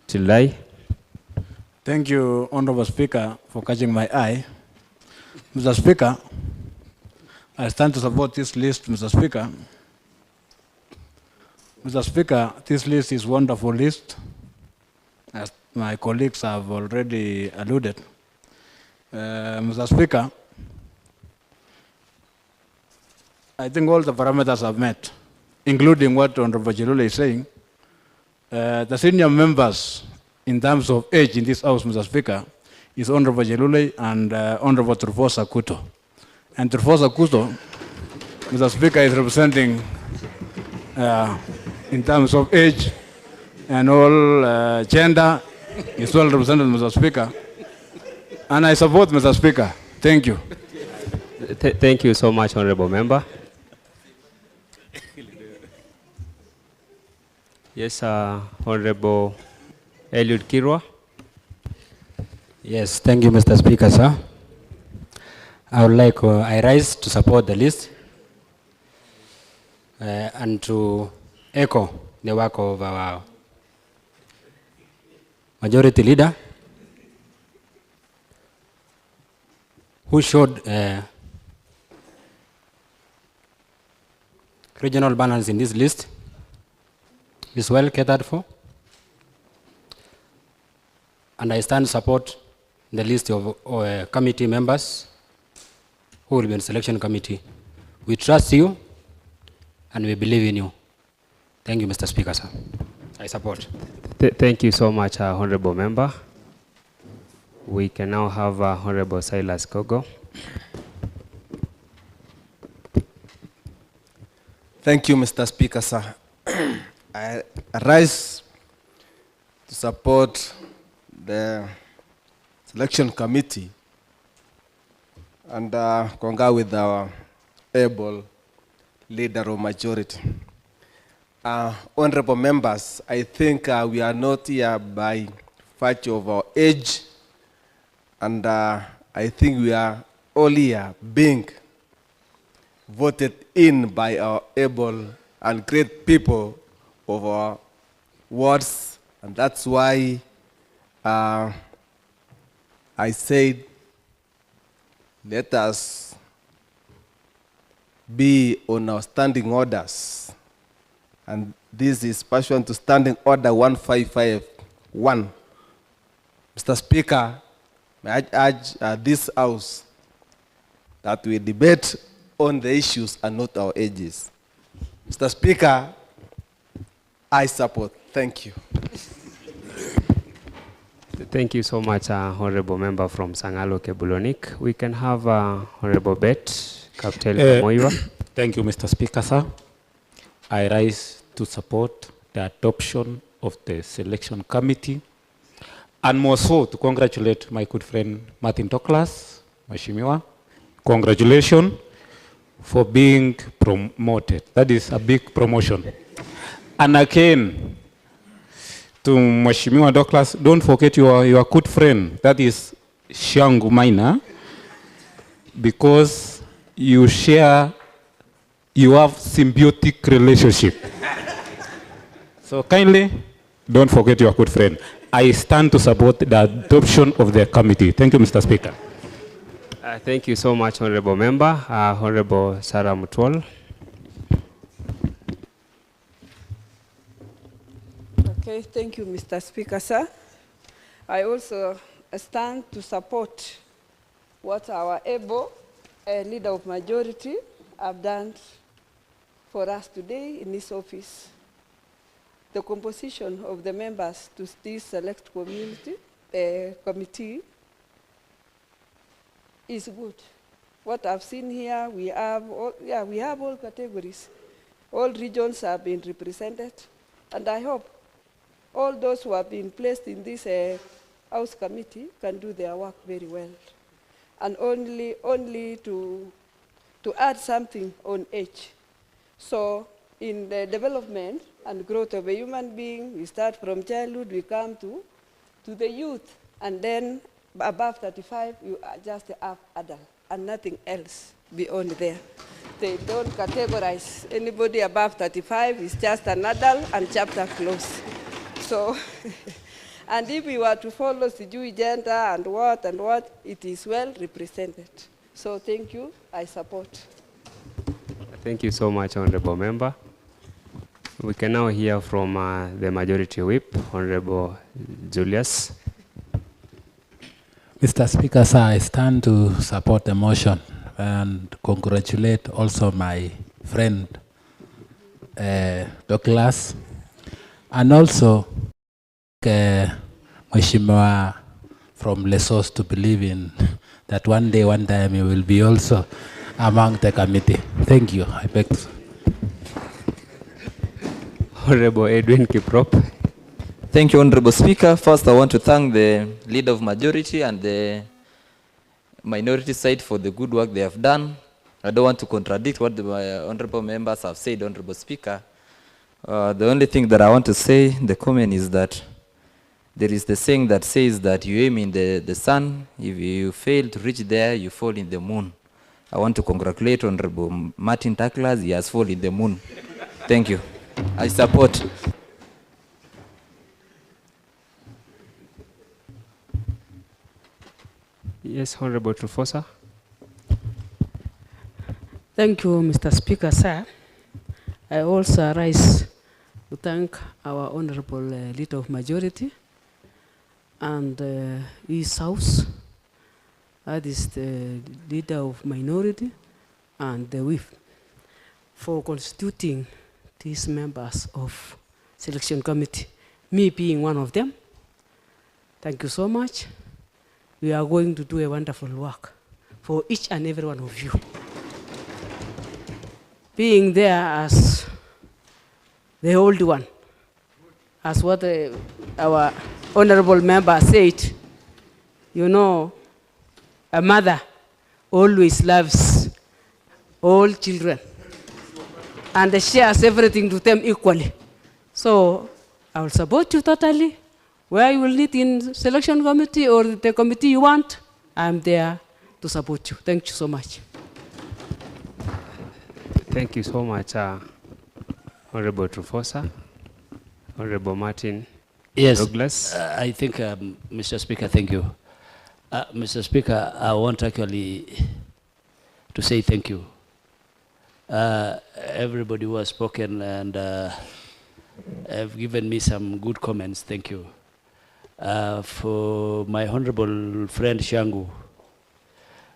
Tildai. Thank you, Honorable Speaker, for catching my eye. Mr. Speaker, I stand to support this list, Mr. Speaker. Mr. Speaker, this list is a wonderful list, as my colleagues have already alluded. Mr. Speaker, I think all the parameters are met, including what Honorable Jalule is saying. The senior members in terms of age in this House, Mr. Speaker, is Honorable Jalule and Honorable Trufosa Kuto. And Trufosa Kuto, Mr. Speaker, is representing in terms of age and all gender, is well represented, Mr. Speaker. And I support Mr. Speaker. Thank you. Thank you so much, Honorable Member. Yes, Honorable Eliud Kirwa. Yes, thank you, Mr. Speaker, sir. I would like, I rise to support the list and to echo the work of our majority leader, who showed regional balance in this list. Is well catered for, and I stand to support the list of committee members who will be in selection committee. We trust you and we believe in you. Thank you, Mr. Speaker, sir. I support. Thank you so much, Honorable Member. We can now have Honorable Silas Kogo. Thank you, Mr. Speaker, sir. I rise to support the selection committee and concur with our able leader of majority. Honorable members, I think we are not here by virtue of our age, and I think we are all here being voted in by our able and great people of our wards, and that's why I said let us be on our standing orders, and this is pursuant to Standing Order 1551. Mr. Speaker, may I urge this House that we debate on the issues and not our ages. Mr. Speaker, I support. Thank you. Thank you so much, Honorable Member from Sangalo Kebulonik. We can have Honorable Bet Captain Moiwa. Thank you, Mr. Speaker, sir. I rise to support the adoption of the selection committee, and more so to congratulate my good friend Martin Toklas, Mheshimiwa. Congratulations for being promoted. That is a big promotion. And again, to Mheshimiwa Douglas, don't forget your good friend, that is Shangu Maina, because you have symbiotic relationship. So kindly, don't forget your good friend. I stand to support the adoption of the committee. Thank you, Mr. Speaker. Thank you so much, Honorable Member. Honorable Sarah Mutwal. Okay, thank you, Mr. Speaker, sir. I also stand to support what our able leader of majority have done for us today in this office. The composition of the members to this select committee is good. What I've seen here, we have all categories. All regions have been represented, and I hope all those who have been placed in this House committee can do their work very well. And only to add something on age. So in the development and growth of a human being, we start from childhood, we come to the youth, and then above 35, you are just an adult and nothing else beyond there. They don't categorize anybody above 35 is just an adult and chapter closed. So, and if we were to follow the Jewish gender and what, it is well represented. So thank you, I support. Thank you so much, Honorable Member. We can now hear from the Majority Whip, Honorable Julius. Mr. Speaker, sir, I stand to support the motion and congratulate also my friend Douglas, and also Mheshimiwa from Lesos to believe in that one day, one time he will be also among the committee. Thank you. I beg to. Honorable Edwin Kiprop. Thank you, Honorable Speaker. First, I want to thank the Leader of Majority and the minority side for the good work they have done. I don't want to contradict what the honorable members have said, Honorable Speaker. The only thing that I want to say, the comment is that there is the saying that says that you aim in the sun, if you fail to reach there, you fall in the moon. I want to congratulate Honorable Martin Taklas, he has fallen in the moon. Thank you. I support. Yes, Honorable Trufosa. Thank you, Mr. Speaker, sir. I also rise to thank our Honorable Leader of Majority and his House, that is the Leader of Minority and the Whip, for constituting these members of Selection Committee, me being one of them. Thank you so much. We are going to do a wonderful work for each and every one of you. Being there as the old one, as what our honorable member said, you know, a mother always loves all children and shares everything to them equally. So I will support you totally. Where you will need in selection committee or the committee you want, I'm there to support you. Thank you so much. Thank you so much, Honorable Trufosa. Honorable Martin Douglas. I think, Mr. Speaker, thank you. Mr. Speaker, I want actually to say thank you. Everybody who has spoken and have given me some good comments, thank you. For my honorable friend Shangu,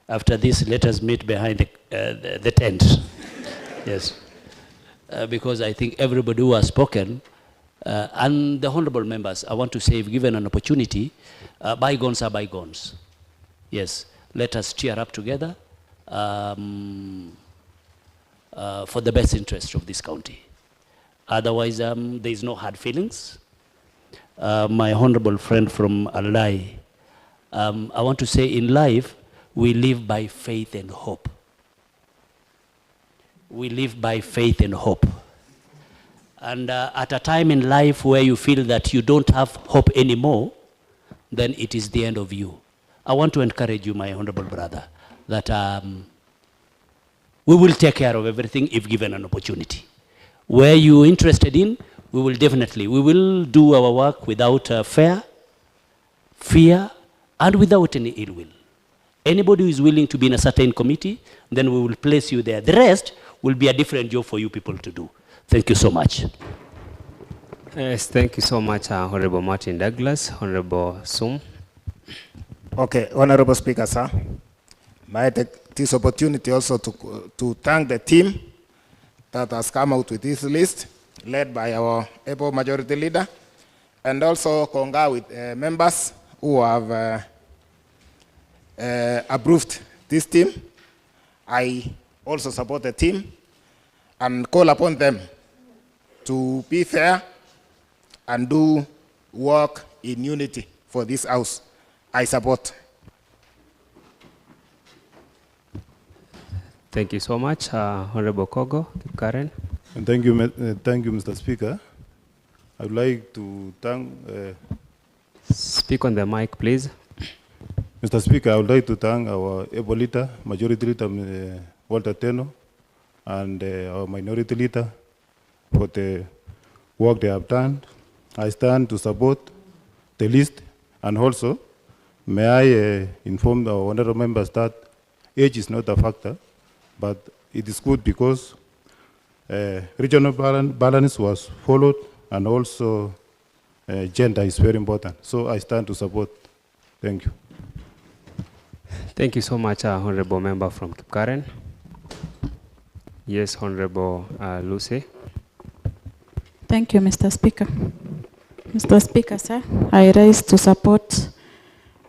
after this, let us meet behind the tent. Yes. Because I think everybody who has spoken, and the honorable members, I want to say, if given an opportunity, bygones are bygones. Yes, let us cheer up together for the best interest of this county. Otherwise, there is no hard feelings. My honorable friend from Aldai, I want to say in life, we live by faith and hope. We live by faith and hope. And at a time in life where you feel that you don't have hope anymore, then it is the end of you. I want to encourage you, my honorable brother, that we will take care of everything if given an opportunity. Where you're interested in, we will do our work without fear fear, and without any ill will. Anybody who is willing to be in a certain committee, then we will place you there. The rest will be a different job for you people to do. Thank you so much. Yes, thank you so much, Honorable Martin Douglas. Honorable Sum. Okay, Honorable Speaker, sir. May I take this opportunity also to thank the team that has come out with this list, led by our able majority leader, and also congrats with members who have approved this team. I also support the team and call upon them to be fair and do work in unity for this house. I support. Thank you so much, Honorable Kogo Karen. And thank you, Mr. Speaker. I would like to thank. Speak on the mic, please. Mr. Speaker, I would like to thank our able leader, majority leader Walter Teno, and our minority leader for the work they have done. I stand to support the list, and also may I inform the honorable members that age is not a factor, but it is good because regional balance was followed, and also gender is very important. So I stand to support. Thank you. Thank you so much, Honorable Member from Kipkaren. Yes, Honorable Lucy. Thank you, Mr. Speaker. Mr. Speaker, sir, I rise to support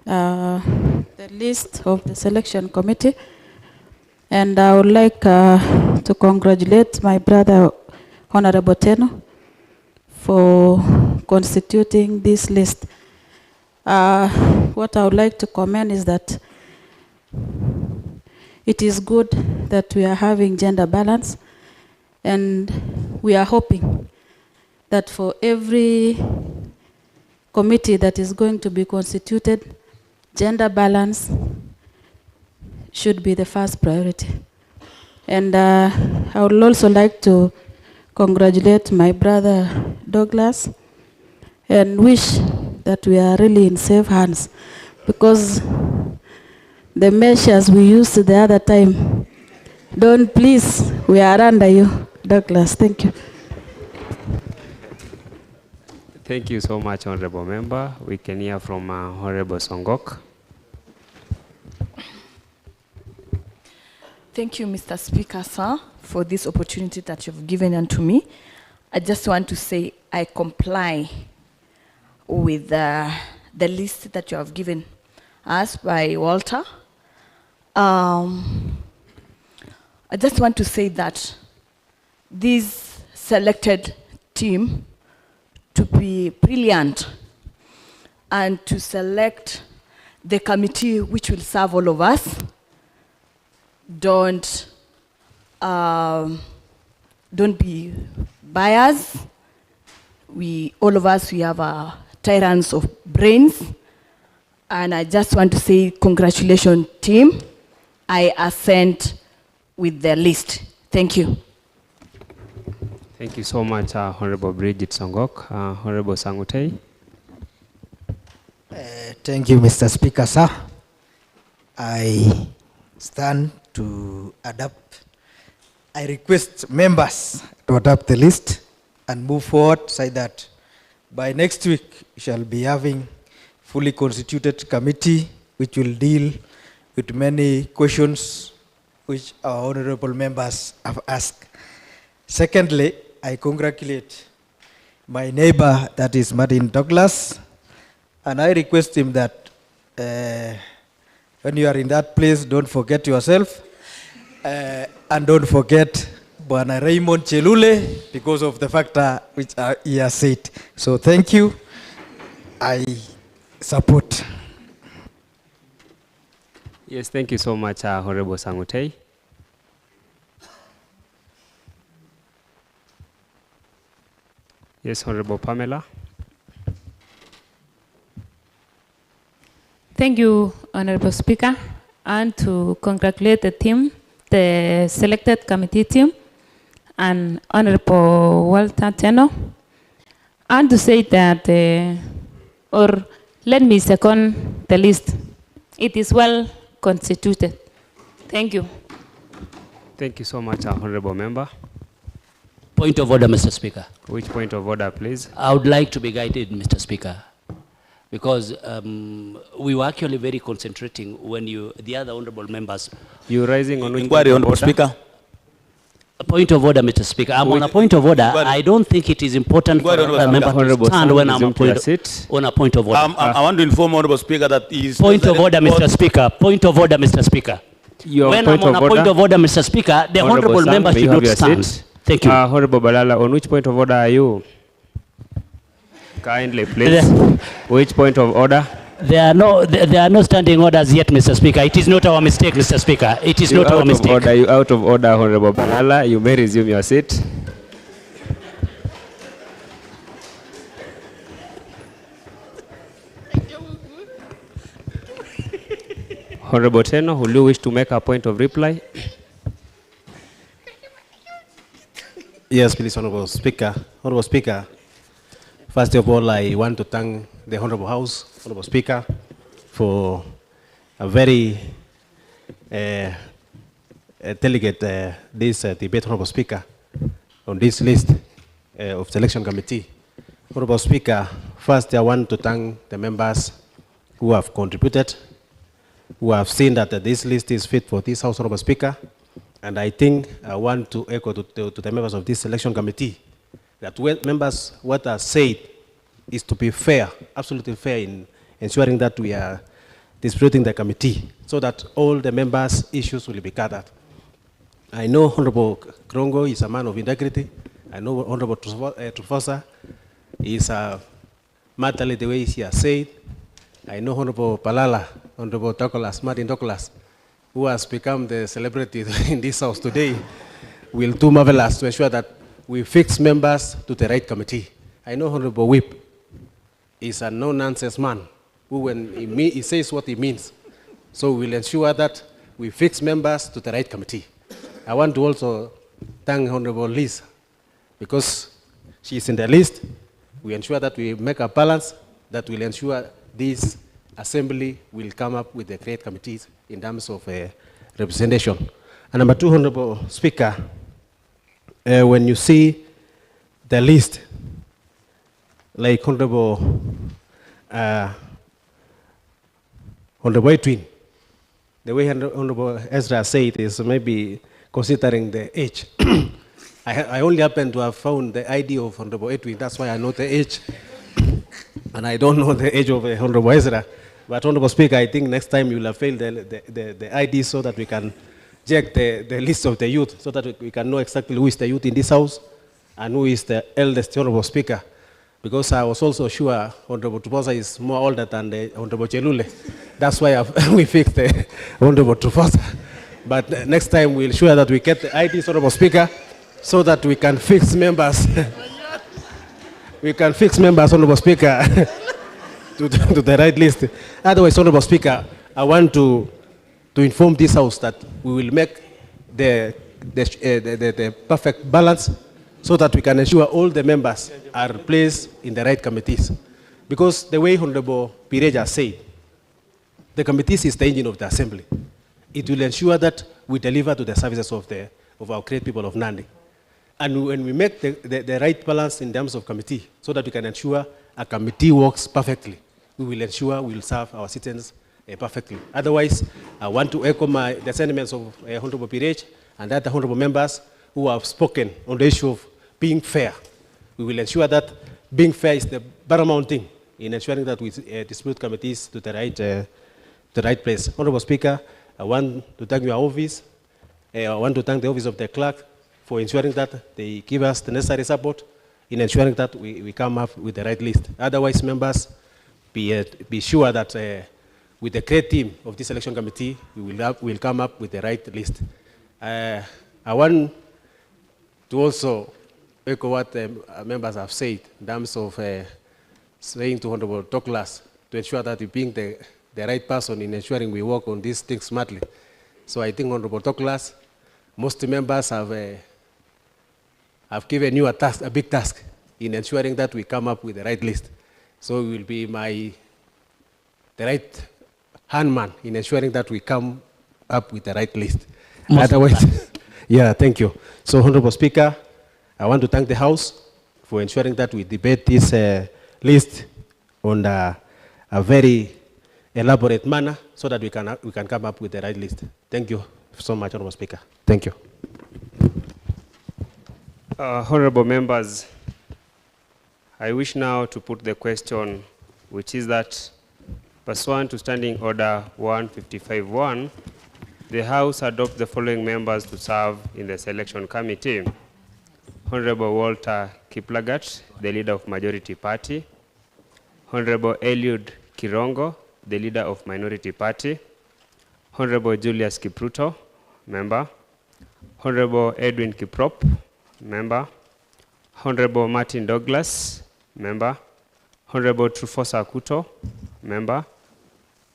the list of the selection committee, and I would like to congratulate my brother, Honorable Teno, for constituting this list. What I would like to comment is that it is good that we are having gender balance, and we are hoping that for every committee that is going to be constituted, gender balance should be the first priority. And I would also like to congratulate my brother Douglas and wish that we are really in safe hands, because the measures we used the other time, don't please, we are under you, Douglas. Thank you. Thank you so much, Honorable Member. We can hear from Honorable Songok. Thank you, Mr. Speaker, sir, for this opportunity that you've given unto me. I just want to say I comply with the list that you have given us by Walter. I just want to say that this selected team to be brilliant and to select the committee which will serve all of us. Don't be biased. All of us, we have tyrants of brains. And I just want to say congratulations, team. I assent with the list. Thank you. Thank you so much, Honorable Bridget Songok. Honorable Sangutei. Thank you, Mr. Speaker, sir. I stand to adopt. I request members to adopt the list and move forward so that by next week we shall be having fully constituted committee which will deal with many questions which our honorable members have asked. Secondly, I congratulate my neighbor, that is Martin Douglas, and I request him that when you are in that place, don't forget yourself, and don't forget Bwana Raymond Chelule because of the factor which he has said. So thank you. I support. Yes, thank you so much, Honorable Sangutei. Yes, Honorable Pamela. Thank you, Honorable Speaker, and to congratulate the team, the selected committee team, and Honorable Walter Teno, and to say that, or Let me second the list. It is well constituted. Thank you. Thank you so much, Honorable Member. Point of order, Mr. Speaker. Which point of order, please? I would like to be guided, Mr. Speaker, because we were actually very concentrating when the other honorable members. You rising on which Inquiry, Honorable Speaker. A point of order, Mr. Speaker. I'm on a point of order. I don't think it is important for a member to stand when I'm on a point of order. I want to inform Honorable Speaker that he is... Point of order, Mr. Speaker. Point of order, Mr. Speaker. When I'm on a point of order, Mr. Speaker, the honorable member should not stand. Thank you. Honorable Balala, on which point of order are you? Kindly, please. Which point of order? There are no standing orders yet, Mr. Speaker. It is not our mistake, Mr. Speaker. It is not our mistake. You out of order, Honorable Balala. You may resume your seat. Honorable Teno, will you wish to make a point of reply? Yes, please, Honorable Speaker. Honorable Speaker, first of all, I want to thank the Honorable House, Honorable Speaker, for a very delegate this debate, Honorable Speaker, on this list of selection committee. Honorable Speaker, first I want to thank the members who have contributed, who have seen that this list is fit for this House, Honorable Speaker. And I think I want to echo to the members of this selection committee that members, what are said is to be fair, absolutely fair in ensuring that we are distributing the committee so that all the members' issues will be gathered. I know Honorable Krongo is a man of integrity. I know Honorable Trufosa is a matterly the way he has said. I know Honorable Palala, Honorable Douglas, Martin Douglas, who has become the celebrity in this house today, will do marvelous to ensure that we fix members to the right committee. I know Honorable Whip is a no-nonsense man who, when he says what he means, so we'll ensure that we fix members to the right committee. I want to also thank Honorable Liz, because she is in the list. We ensure that we make a balance that will ensure this assembly will come up with the great committees in terms of representation. And number two, Honorable Speaker, when you see the list, like Honorable Edwin, the way Honorable Ezra said is maybe considering the age. I only happen to have found the ID of Honorable Edwin, that's why I know the age. And I don't know the age of Honorable Ezra. But Honorable Speaker, I think next time you will have failed the ID so that we can check the list of the youth, so that we can know exactly who is the youth in this house and who is the eldest Honorable Speaker. Because I was also sure Honorable Tuposa is more older than the Honorable Chelule. That's why we fixed the Honorable Tuposa. But next time we'll ensure that we get the IDs, Honorable Speaker, so that we can fix members. We can fix members, Honorable Speaker, to the right list. Otherwise, Honorable Speaker, I want to inform this House that we will make the perfect balance so that we can ensure all the members are placed in the right committees. Because the way Honorable Pireja said, the committees is the engine of the assembly. It will ensure that we deliver to the services of our great people of Nandi. And when we make the right balance in terms of committee, so that we can ensure a committee works perfectly, we will ensure we will serve our citizens perfectly. Otherwise, I want to echo the sentiments of Honorable Pirej and other honorable members who have spoken on the issue of being fair. We will ensure that being fair is the paramount thing in ensuring that we distribute committees to the right place. Honorable Speaker, I want to thank your office. I want to thank the office of the clerk for ensuring that they give us the necessary support in ensuring that we come up with the right list. Otherwise, members, be sure that with the great team of this election committee, we will come up with the right list. I want to also echo what members have said in terms of saying to Honorable Douglas to ensure that we being the right person in ensuring we work on these things smartly. So I think Honorable Douglas, most members have given you a big task in ensuring that we come up with the right list. So it will be my the right handman in ensuring that we come up with the right list. Most Otherwise, yeah, thank you. So, Honorable Speaker, I want to thank the House for ensuring that we debate this list on a very elaborate manner so that we can come up with the right list. Thank you so much, Honorable Speaker. Thank you. Honorable members, I wish now to put the question, which is that pursuant to Standing Order 155.1, the House adopts the following members to serve in the Selection Committee. Honorable Walter Kiplagat, the leader of Majority Party. Honorable Eliud Kirongo, the leader of Minority Party. Honorable Julius Kipruto, member. Honorable Edwin Kiprop, member. Honorable Martin Douglas, member. Honorable Trufosa Kuto, member.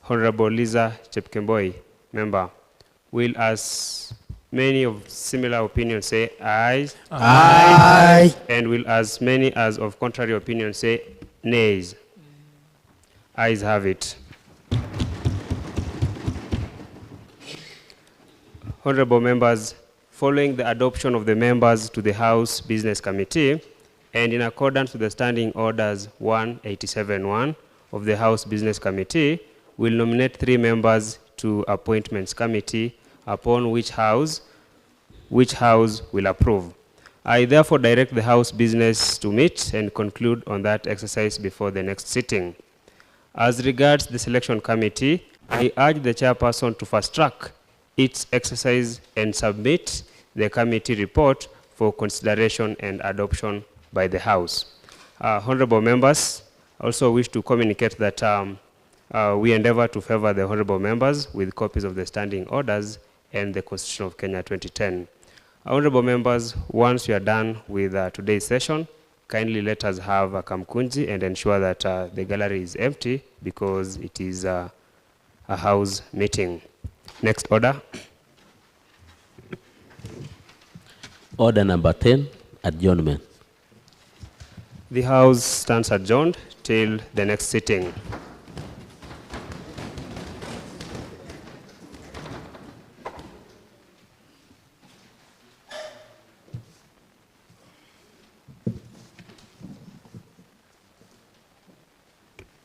Honorable Lisa Chepkemboi, member. Will as many of similar opinions say aye? Aye. And will as many as of contrary opinion say nays? Ayes have it. Honorable members, following the adoption of the members to the House Business Committee, and in accordance with the Standing Orders 187.1 of the House Business Committee, will nominate 3 members to Appointments Committee, upon which House will approve. I therefore direct the House Business to meet and conclude on that exercise before the next sitting. As regards the Selection Committee, I urge the chairperson to fast-track its exercise and submit the committee report for consideration and adoption by the House. Honorable members, I also wish to communicate that we endeavor to favor the honorable members with copies of the standing orders and the Constitution of Kenya 2010. Honorable members, once you are done with today's session, kindly let us have a kamkunji and ensure that the gallery is empty because it is a House meeting. Next order. Order number 10, adjournment. The House stands adjourned till the next sitting.